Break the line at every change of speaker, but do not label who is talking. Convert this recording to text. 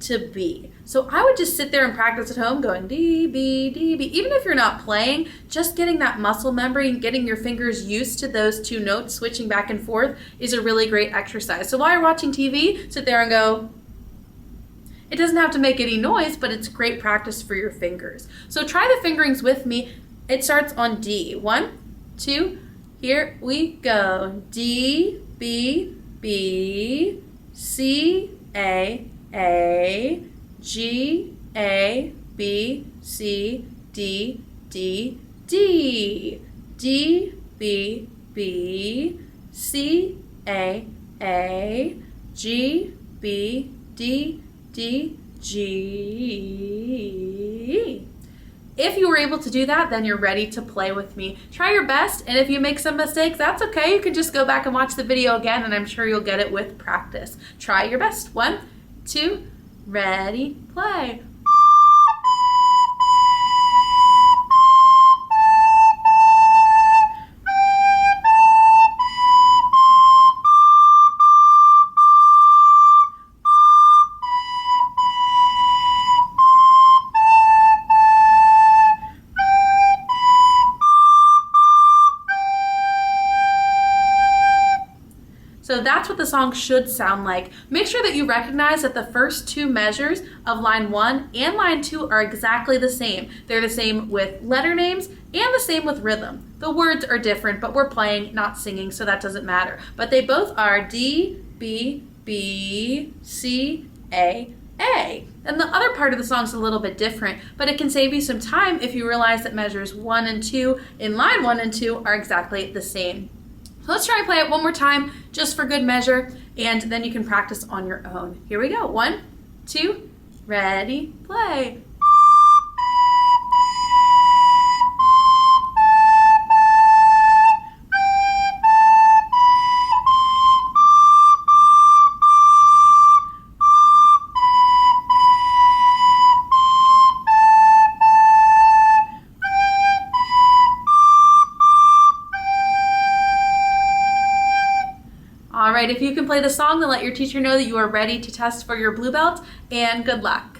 to B. So I would just sit there and practice at home going D, B, D, B. Even if you're not playing, just getting that muscle memory and getting your fingers used to those two notes, switching back and forth, is a really great exercise. So while you're watching TV, sit there and go. It doesn't have to make any noise, but it's great practice for your fingers. So try the fingerings with me. It starts on D. 1, 2, here we go. D, B, B, C, A, G, A, B, C, D, D, D. D, B, B, C, A, G, B, D, D, G. If you were able to do that, then you're ready to play with me. Try your best, and if you make some mistakes, that's okay. You can just go back and watch the video again, and I'm sure you'll get it with practice. Try your best. 1, 2, ready, play. So that's what the song should sound like. Make sure that you recognize that the first two measures of line 1 and line 2 are exactly the same. They're the same with letter names and the same with rhythm. The words are different, but we're playing, not singing, so that doesn't matter. But they both are D, B, B, C, A, A. And the other part of the song is a little bit different, but it can save you some time if you realize that measures 1 and 2 in line 1 and 2 are exactly the same. Let's try and play it one more time just for good measure, and then you can practice on your own. Here we go. 1, 2, ready, play. All right, if you can play the song, then let your teacher know that you are ready to test for your blue belt, and good luck.